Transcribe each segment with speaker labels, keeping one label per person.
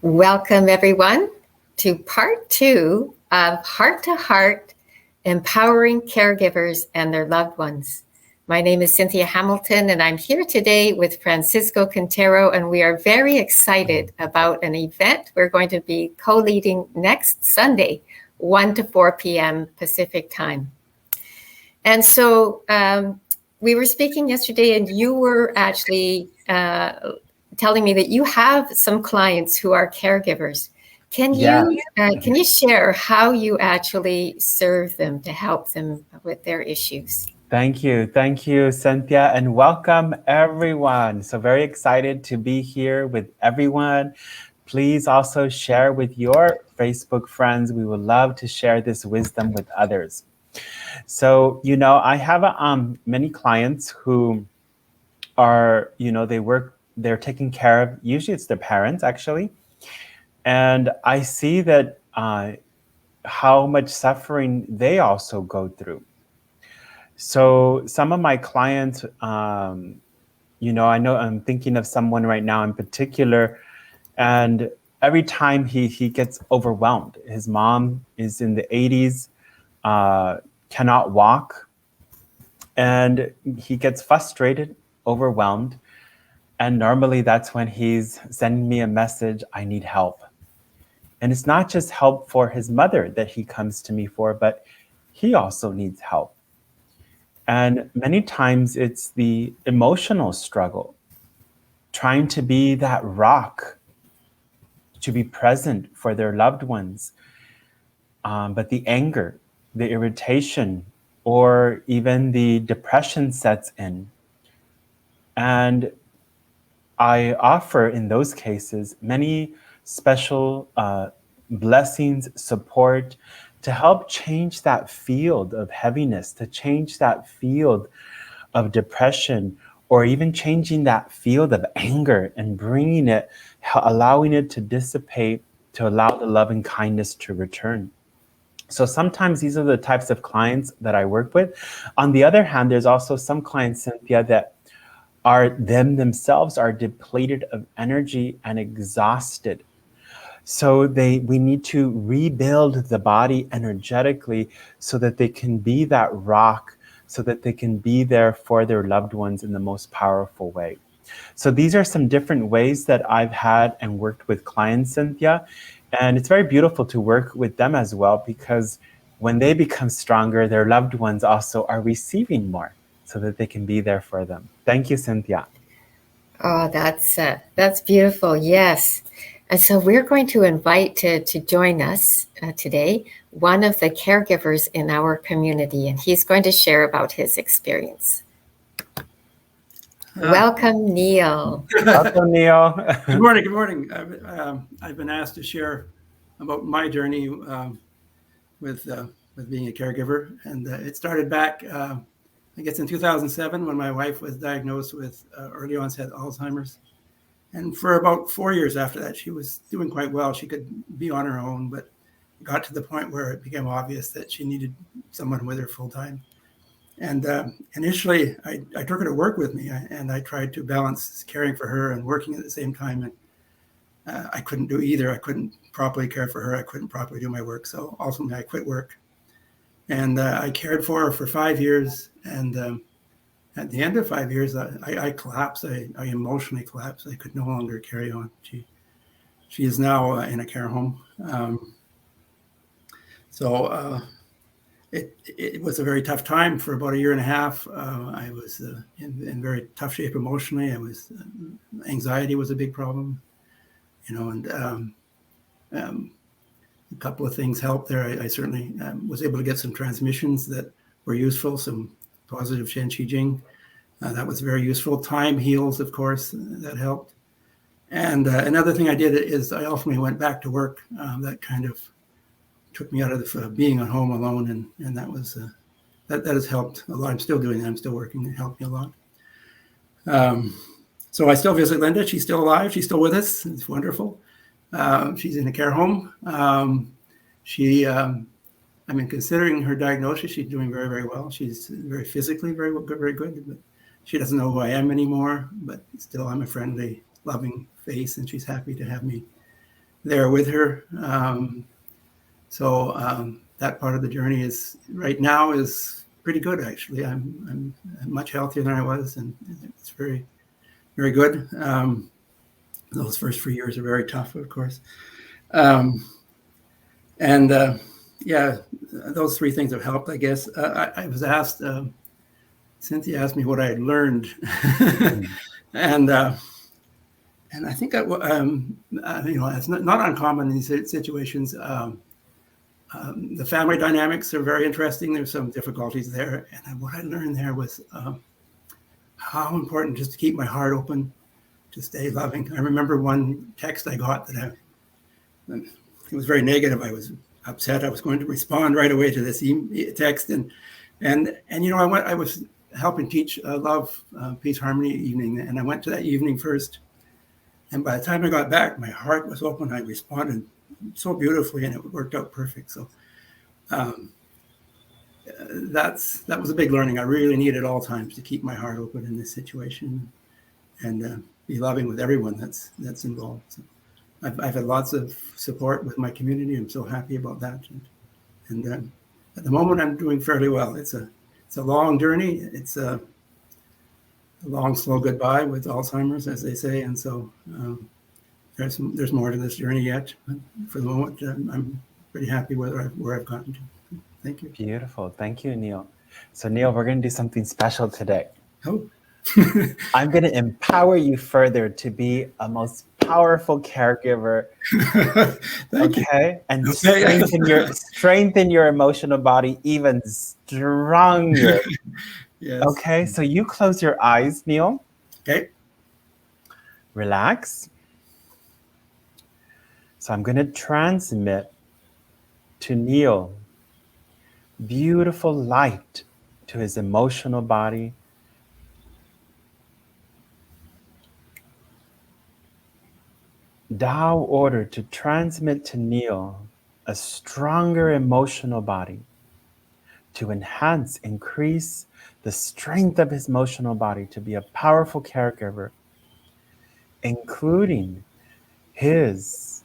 Speaker 1: Welcome, everyone, to part 2 of Heart to Heart, Empowering Caregivers and Their Loved Ones. My name is Cynthia Hamilton, and I'm here today with Francisco Quintero, and we are very excited about an event we're going to be co-leading next Sunday, 1 to 4 p.m. Pacific time. And so we were speaking yesterday, and you were actually telling me that you have some clients who are caregivers. Can you share how you actually serve them to help them with their issues?
Speaker 2: Thank you, Cynthia, and welcome everyone. So very excited to be here with everyone. Please also share with your Facebook friends. We would love to share this wisdom with others. So, I have many clients who are, they're taking care of, usually it's their parents actually. And I see that how much suffering they also go through. So some of my clients, I know I'm thinking of someone right now in particular, and every time he gets overwhelmed. His mom is in the 80s, cannot walk, and he gets frustrated, overwhelmed. And normally that's when he's sending me a message, I need help. And it's not just help for his mother that he comes to me for, but he also needs help. And many times it's the emotional struggle, trying to be that rock, to be present for their loved ones. But the anger, the irritation, or even the depression sets in. And I offer in those cases many special blessings, support, to help change that field of heaviness, to change that field of depression, or even changing that field of anger and bringing it, allowing it to dissipate, to allow the love and kindness to return. So sometimes these are the types of clients that I work with. On the other hand, there's also some clients, Cynthia, that are themselves are depleted of energy and exhausted. So we need to rebuild the body energetically so that they can be that rock, so that they can be there for their loved ones in the most powerful way. So these are some different ways that I've had and worked with clients, Cynthia. And it's very beautiful to work with them as well, because when they become stronger, their loved ones also are receiving more so that they can be there for them. Thank you, Cynthia.
Speaker 1: Oh, that's beautiful. Yes. And so we're going to invite to join us today one of the caregivers in our community, and he's going to share about his experience. Welcome, Neil.
Speaker 2: Welcome, Neil.
Speaker 3: Good morning. I've been asked to share about my journey with being a caregiver, and it started back, I guess, in 2007 when my wife was diagnosed with early onset Alzheimer's. And for about 4 years after that, she was doing quite well. She could be on her own, but it got to the point where it became obvious that she needed someone with her full time. And initially, I took her to work with me, and I tried to balance caring for her and working at the same time. And I couldn't do either. I couldn't properly care for her. I couldn't properly do my work. So ultimately, I quit work. And I cared for her for 5 years. And at the end of 5 years, I collapsed. I emotionally collapsed. I could no longer carry on. She is now in a care home. It was a very tough time for about 1.5 years. I was in very tough shape emotionally. Anxiety was a big problem, and a couple of things helped there. I certainly was able to get some transmissions that were useful, some positive Shen Qi Jing. That was very useful. Time heals, of course, that helped. And another thing I did is I ultimately went back to work. That kind of took me out of being at home alone, and that was that has helped a lot. I'm still doing that. I'm still working. It helped me a lot. So I still visit Linda. She's still alive. She's still with us. It's wonderful. She's in a care home. Considering her diagnosis, she's doing very, very well. She's very physically very good. But she doesn't know who I am anymore. But still, I'm a friendly, loving face, and she's happy to have me there with her. So that part of the journey is right now is pretty good. Actually, I'm much healthier than I was, and it's very very good. Those first few years are very tough, of course. Um, and yeah, those three things have helped, I guess. I was asked, Cynthia asked me what I had learned, and I think it's not uncommon in these situations. The family dynamics are very interesting. There's some difficulties there, and what I learned there was how important just to keep my heart open, to stay loving. I remember one text I got that it was very negative. I was upset. I was going to respond right away to this text, and I was helping teach love, peace, harmony evening, and I went to that evening first. And by the time I got back, my heart was open. I responded so beautifully, and it worked out perfect. So that was a big learning. I really need at all times to keep my heart open in this situation, and be loving with everyone that's involved. So I've had lots of support with my community. I'm so happy about that, and at the moment I'm doing fairly well. It's a long journey. It's a long, slow goodbye with Alzheimer's, as they say, and so there's more to this journey yet. But for the moment, I'm pretty happy where I've gotten to. Thank you.
Speaker 2: Beautiful. Thank you, Neil. So Neil, we're going to do something special today.
Speaker 3: Oh.
Speaker 2: I'm going to empower you further to be a most powerful caregiver. Okay? And strengthen your emotional body even stronger.
Speaker 3: Yes.
Speaker 2: Okay, so you close your eyes, Neil.
Speaker 3: Okay.
Speaker 2: Relax. So I'm going to transmit to Neil beautiful light to his emotional body. Tao order to transmit to Neil a stronger emotional body to enhance, increase the strength of his emotional body to be a powerful caregiver, including his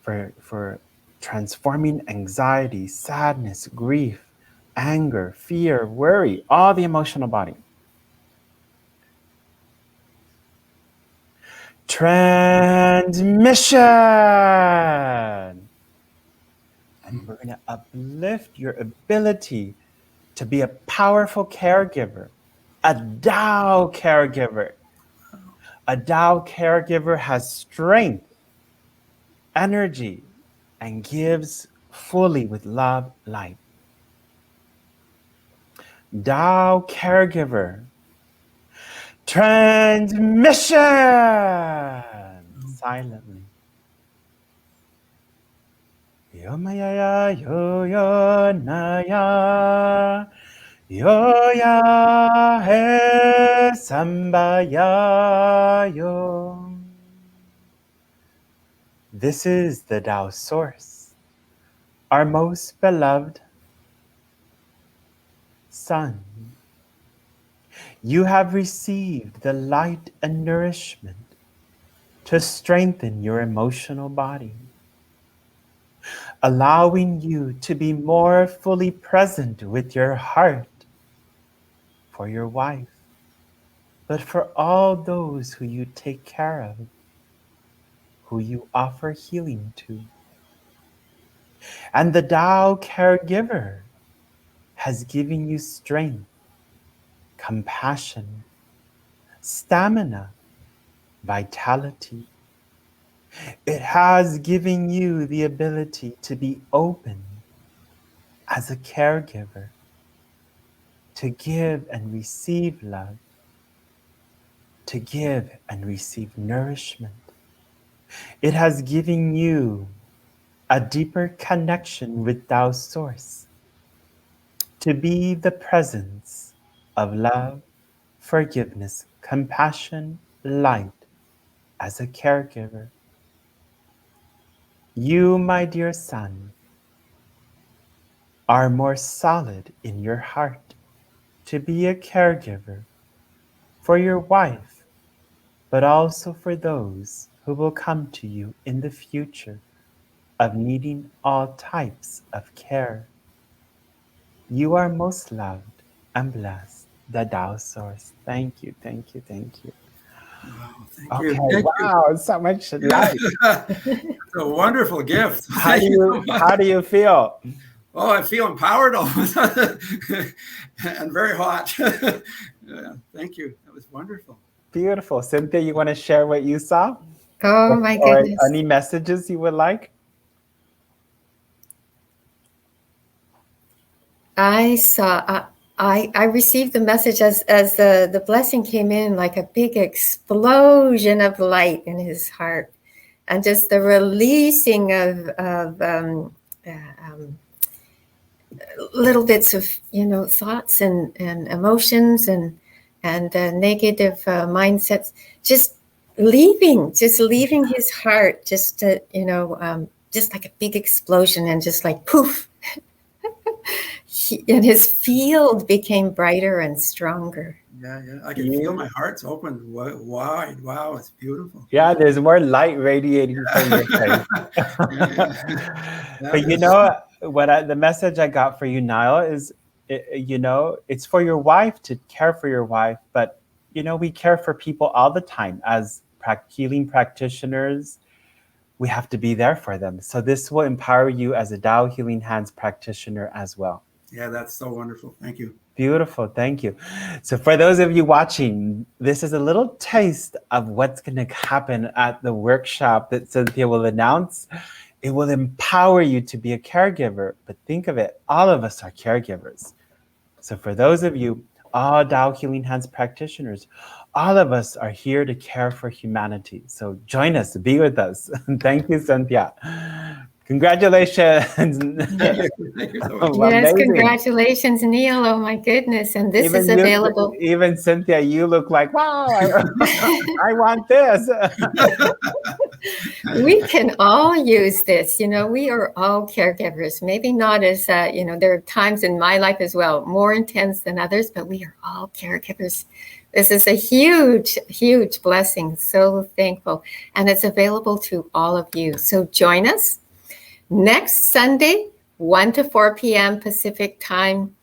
Speaker 2: for transforming anxiety, sadness, grief, anger, fear, worry, all the emotional body. Transmission. And we're going to uplift your ability to be a powerful caregiver, a Tao caregiver. A Tao caregiver has strength, energy, and gives fully with love, light. Tao caregiver. Transmission. Silently. Yo maya yo yo naya yo ya he sambaya yo. This is the Tao source, our most beloved Son. You have received the light and nourishment to strengthen your emotional body, allowing you to be more fully present with your heart for your wife, but for all those who you take care of, who you offer healing to. And the Tao caregiver has given you strength, compassion, stamina, vitality. It has given you the ability to be open as a caregiver, to give and receive love, to give and receive nourishment. It has given you a deeper connection with Tao Source, to be the presence of love, forgiveness, compassion, light as a caregiver. You, my dear son, are more solid in your heart to be a caregiver for your wife, but also for those who will come to you in the future of needing all types of care. You are most loved and blessed, the Tao Source. Thank you, thank you, thank you.
Speaker 3: Wow, thank
Speaker 2: Okay,
Speaker 3: you. Thank you.
Speaker 2: wow, so much light.
Speaker 3: It's a wonderful gift.
Speaker 2: How
Speaker 3: Thank
Speaker 2: do
Speaker 3: you so
Speaker 2: you
Speaker 3: much.
Speaker 2: how do you feel?
Speaker 3: Oh, I feel empowered almost and very hot. Yeah, thank you. That was wonderful.
Speaker 2: Beautiful. Cynthia, you want to share what you saw?
Speaker 1: Oh my
Speaker 2: Or
Speaker 1: goodness.
Speaker 2: any messages you would like?
Speaker 1: I saw, I received the message as the blessing came in, like a big explosion of light in his heart, and just the releasing of little bits of, thoughts and emotions and negative mindsets, just leaving his heart, just like a big explosion, and just like poof. And his field became brighter and stronger.
Speaker 3: Yeah, I can feel my heart's open wide. Wow, it's beautiful.
Speaker 2: Yeah, there's more light radiating from your face. But the message I got for you, Niall, is, it's for your wife to care for your wife, but we care for people all the time as healing practitioners. We have to be there for them. So this will empower you as a Tao Healing Hands practitioner as well.
Speaker 3: Yeah, that's so wonderful. Thank you.
Speaker 2: Beautiful. Thank you. So for those of you watching, this is a little taste of what's going to happen at the workshop that Cynthia will announce. It will empower you to be a caregiver. But think of it, all of us are caregivers. So for those of you, all Tao Healing Hands practitioners, all of us are here to care for humanity. So join us, be with us. Thank you, Cynthia. Congratulations.
Speaker 3: Thank you so much.
Speaker 1: Yes,
Speaker 2: Amazing.
Speaker 1: congratulations, Neil. Oh my goodness. And this is available.
Speaker 2: Even Cynthia, you look like, wow, I want this.
Speaker 1: We can all use this. We are all caregivers. Maybe not as, there are times in my life as well, more intense than others, but we are all caregivers. This is a huge, huge blessing. So thankful. And it's available to all of you. So join us next Sunday, 1 to 4 p.m. Pacific time,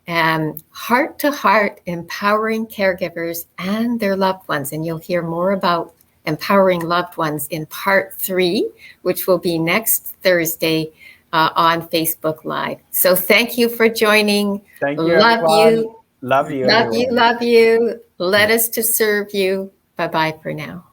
Speaker 1: heart to heart, empowering caregivers and their loved ones. And you'll hear more about empowering loved ones in part 3, which will be next Thursday on Facebook Live. So thank you for joining.
Speaker 2: Thank you,
Speaker 1: Love
Speaker 2: everyone.
Speaker 1: you.
Speaker 2: Love you,
Speaker 1: Love
Speaker 2: everyone.
Speaker 1: you. Love you. Let us to serve you. Bye-bye for now.